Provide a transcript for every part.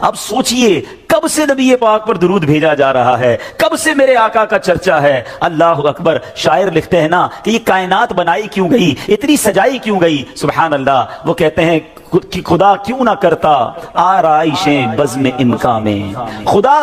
اب سوچئے کب سے نبی پاک پر درود بھیجا جا رہا ہے, کب سے میرے آقا کا چرچا ہے. اللہ اکبر. شاعر لکھتے ہیں نا کہ یہ کائنات بنائی کیوں گئی, اتنی سجائی کیوں گئی. سبحان اللہ. وہ کہتے ہیں کہ خدا کیوں نہ کرتا آرائشیں بزم امکا میں, خدا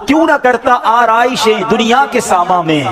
کیوں نہ کرتا آرائشیں دنیا کے ساما میں,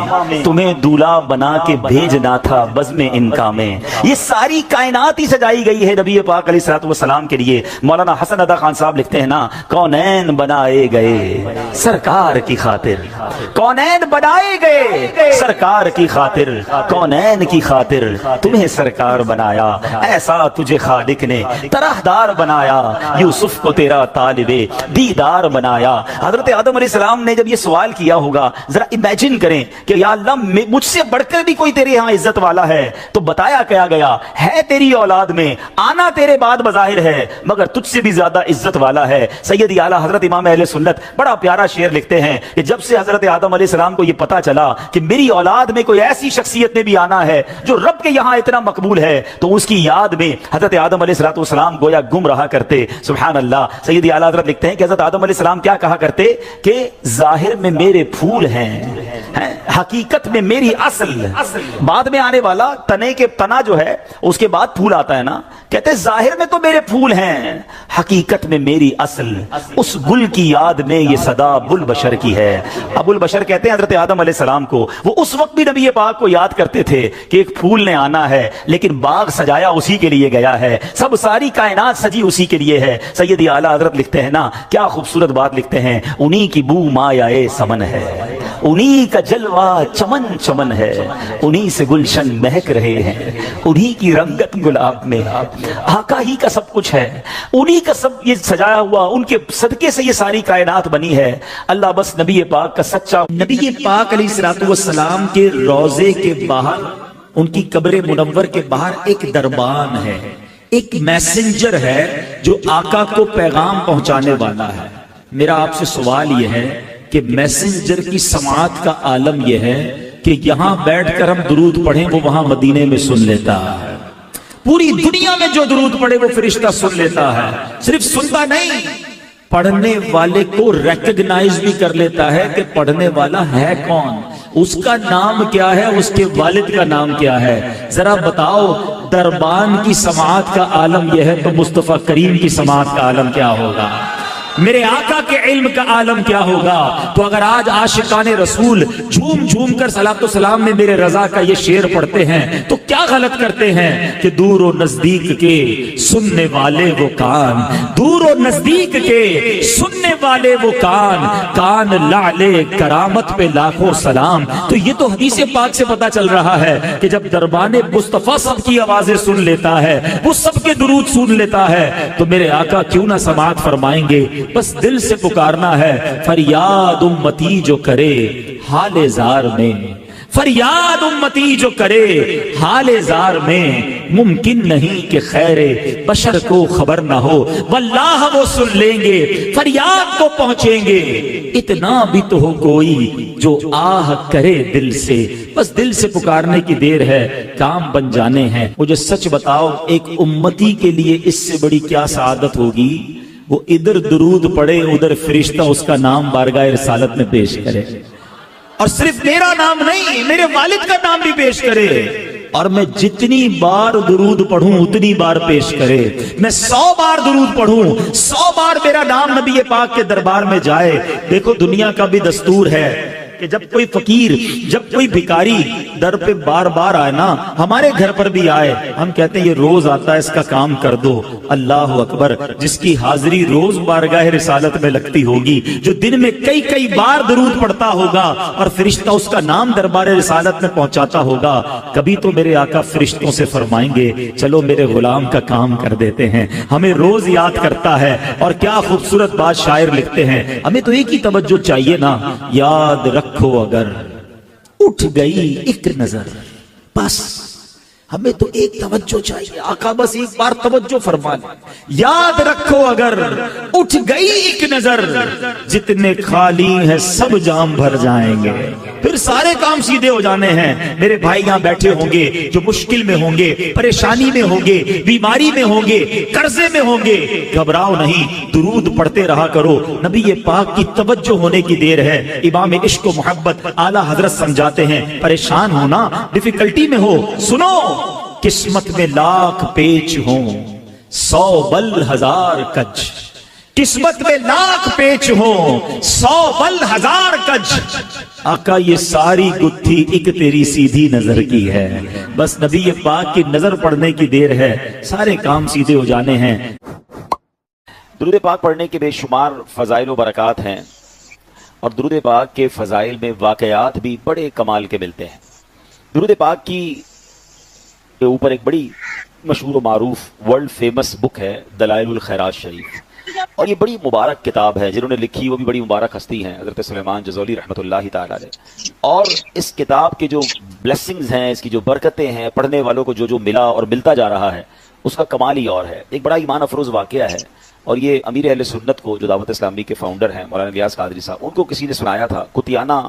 تمہیں دولہا بنا کے بھیجنا تھا بزم انکا میں. یہ ساری کائنات ہی سجائی گئی ہے نبی پاک علیہ الصلوۃ والسلام کے لیے. مولانا حسن ادا خان صاحب لکھتے ہیں نا, کونین بنائے گئے سرکار کی خاطر, کونین بنائے گئے سرکار کی خاطر, کونین کی خاطر تمہیں سرکار بنایا, ایسا تجھے خالق نے طرحدار بنایا, یوسف کو تیرا طالب دیدار بنایا. حضرت آدم علیہ السلام نے جب یہ سوال کیا ہوگا, ذرا امیجن کریں کہ یا اللہ مجھ سے بڑھ کر بھی کوئی تیرے ہاں عزت والا ہے, تو بتایا کیا گیا ہے تیری اولاد میں آنا تیرے بعد بظاہر ہے مگر تجھ سے بھی زیادہ عزت والا ہے. سیدی اعلیٰ حضرت امام اہل سنت بڑا پیارا شعر لکھتے ہیں کہ جب سے حضرت آدم علیہ السلام کو یہ پتا چلا کہ میری اولاد میں کوئی ایسی شخصیت نے بھی آنا ہے جو رب کے یہاں اتنا مقبول ہے, تو اس کی یاد میں حضرت آدم علیہ السلام گویا گم رہا کرتے. سبحان اللہ. سیدی اعلیٰ حضرت لکھتے ہیں کہ حضرت آدم علیہ السلام کیا کہا کرتے کہ ظاہر میں میرے پھول ہیں, حقیقت میں میری اصل. بعد میں آنے والا تنے کے تنا جو ہے اس کے بعد پھول آتا ہے نا, کہتے ظاہر میں تو میرے پھول ہیں, حقیقت میں میری اصل. اس گل کی یاد میں یہ صدا ابو البشر کی ہے. ابو البشر کہتے ہیں حضرت آدم علیہ السلام کو, وہ اس وقت بھی نبی پاک کو یاد کرتے تھے کہ ایک پھول نے آنا ہے, لیکن باغ سجایا اسی کے لیے گیا ہے, سب ساری کائنات سجی اسی کے لیے ہے. سیدی اعلیٰ حضرت لکھتے ہیں نا, کیا خوبصورت بات لکھتے ہیں, انہی کی بو مایہ سمن ہے, انہی کا جلوہ چمن چمن ہے, انہی سے گلشن مہک رہے ہیں, انہی کی رنگت گلاب میں, آقا ہی کا سب کچھ ہے, انہی کا سب یہ سجایا ہوا, ان کے صدقے سے یہ ساری کائنات بنی ہے. اللہ بس نبی پاک کا سچا. نبی پاک علیہ الصلوۃ والسلام کے روضے کے باہر, ان کی قبر منور کے باہر ایک دربان ہے, ایک میسنجر ہے جو آقا کو پیغام پہنچانے والا ہے. میرا آپ سے سوال یہ ہے کہ میسنجر کی سماعت کا عالم یہ ہے کہ یہاں بیٹھ کر ہم درود پڑھیں وہ وہاں مدینے میں سن لیتا ہے, پوری دنیا میں جو درود پڑھے وہ فرشتہ سن لیتا ہے. صرف سنتا نہیں, پڑھنے والے کو ریکگنائز بھی کر لیتا ہے کہ پڑھنے والا ہے کون, اس کا نام کیا ہے, اس کے والد کا نام کیا ہے. ذرا بتاؤ, دربان کی سماعت کا عالم یہ ہے تو مصطفیٰ کریم کی سماعت کا عالم کیا ہوگا, میرے آقا کے علم کا عالم کیا ہوگا. تو اگر آج عاشقان رسول جھوم جھوم کر صلاۃ و سلام میں میرے رضا کا یہ شعر پڑھتے ہیں تو کیا غلط کرتے ہیں کہ دور و نزدیک کے سننے والے وہ کان, دور و نزدیک کے سننے والے وہ کان, کان لعلے کرامت پہ لاکھوں سلام. تو یہ تو حدیث پاک سے پتا چل رہا ہے کہ جب دربان مصطفیٰ سب کی آوازیں سن لیتا ہے, وہ سب کے درود سن لیتا ہے, تو میرے آقا کیوں نہ سماعت فرمائیں گے. بس دل سے پکارنا ہے, فریاد امتی جو کرے حال زار میں, فریاد امتی جو کرے حال زار میں, ممکن نہیں کہ خیر بشر کو خبر نہ ہو, واللہ وہ سن لیں گے, فریاد کو پہنچیں گے. اتنا بھی تو ہو کوئی جو آہ کرے دل سے, بس دل سے پکارنے کی دیر ہے, کام بن جانے ہیں. مجھے سچ بتاؤ, ایک امتی کے لیے اس سے بڑی کیا سعادت ہوگی, وہ ادھر درود پڑے ادھر فرشتہ اس کا نام بارگاہ رسالت میں پیش کرے, اور صرف میرا نام نہیں میرے والد کا نام بھی پیش کرے, اور میں جتنی بار درود پڑھوں اتنی بار پیش کرے. میں 100 بار درود پڑھوں 100 بار میرا نام نبی پاک کے دربار میں جائے. دیکھو دنیا کا بھی دستور ہے کہ جب کوئی فقیر, جب کوئی بھکاری در پہ بار بار آئے نا, ہمارے گھر پر بھی آئے, ہم کہتے ہیں یہ روز آتا ہے اس کا کام کر دو. اللہ اکبر, جس کی حاضری روز بارگاہ رسالت میں لگتی ہوگی, جو دن میں کئی کئی بار درود پڑھتا ہوگا اور فرشتہ اس کا نام دربار رسالت میں پہنچاتا ہوگا, کبھی تو میرے آقا فرشتوں سے فرمائیں گے چلو میرے غلام کا کام کر دیتے ہیں. ہمیں روز یاد کرتا ہے. اور کیا خوبصورت بات شاعر لکھتے ہیں, ہمیں تو ایک ہی توجہ چاہیے نا, یاد رکھو اگر اٹھ گئی ایک نظر, بس ہمیں تو ایک توجہ چاہیے، آقا بس ایک بار توجہ فرما لیں، یاد رکھو اگر اٹھ گئی ایک نظر، جتنے خالی ہیں سب جام بھر جائیں گے، پھر سارے کام سیدھے ہو جانے ہیں۔ میرے بھائی یہاں بیٹھے ہوں گے جو مشکل میں ہوں گے، پریشانی میں ہوں گے، بیماری میں ہوں گے، قرضے میں ہوں گے، گھبراؤ نہیں، درود پڑھتے رہا کرو، نبی پاک کی توجہ ہونے کی دیر ہے۔ امام عشق و محبت اعلیٰ حضرت سمجھاتے ہیں، پریشان ہونا، ڈیفیکلٹی میں ہو، سنو، قسمت میں لاکھ پیچ ہوں 100 بل 1000 کج، قسمت میں لاکھ پیچ ہوں 100 بل 1000 کج، آقا یہ ساری گتھی ایک تیری سیدھی نظر کی ہے، بس نبی پاک کی نظر پڑنے کی دیر ہے، سارے کام سیدھے ہو جانے ہیں۔ درود پاک پڑھنے کے بے شمار فضائل و برکات ہیں، اور درود پاک کے فضائل میں واقعات بھی بڑے کمال کے ملتے ہیں۔ درود پاک کی کے اوپر ایک بڑی مشہور و معروف ورلڈ فیمس بک ہے دلائل الخیرات شریف، اور یہ بڑی مبارک کتاب ہے، جنہوں نے لکھی وہ بھی بڑی مبارک ہستی ہیں، حضرت سلیمان جزولی رحمۃ اللہ تعالی علیہ۔ اور اس کتاب کے جو بلیسنگز ہیں، اس کی جو برکتیں ہیں، پڑھنے والوں کو جو ملا اور ملتا جا رہا ہے، اس کا کمال ہی اور ہے۔ ایک بڑا ایمان افروز واقعہ ہے، اور یہ امیر اہل سنت کو جو دعوت اسلامی کے فاؤنڈر ہیں مولانا الیاس قادری صاحب، ان کو کسی نے سنایا تھا۔ کتیانہ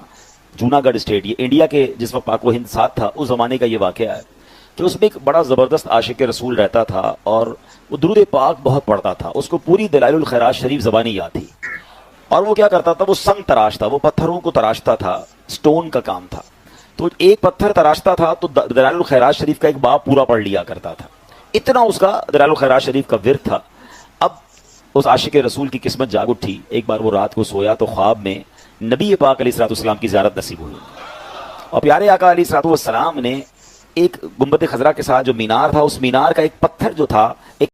جوناگڑھ اسٹیٹ، یہ انڈیا کے جس وقت پاک و ہند ساتھ تھا اس زمانے کا یہ واقعہ ہے کہ اس میں ایک بڑا زبردست عاشق رسول رہتا تھا، اور وہ درود پاک بہت پڑھتا تھا، اس کو پوری دلائل الخیرات شریف زبانی یاد تھی۔ اور وہ کیا کرتا تھا، وہ سنگ تراشتا، وہ پتھروں کو تراشتا تھا، سٹون کا کام تھا، تو ایک پتھر تراشتا تھا تو دلائل الخیرات شریف کا ایک باب پورا پڑھ لیا کرتا تھا، اتنا اس کا دلائل الخیرات شریف کا ورد تھا۔ اب اس عاشق رسول کی قسمت جاگ اٹھی، ایک بار وہ رات کو سویا تو خواب میں نبی پاک علیہ السلام کی زیارت نصیب ہوئی، اور پیارے آقا علیہ السلام نے ایک گنبد خضرا کے ساتھ جو مینار تھا، اس مینار کا ایک پتھر جو تھا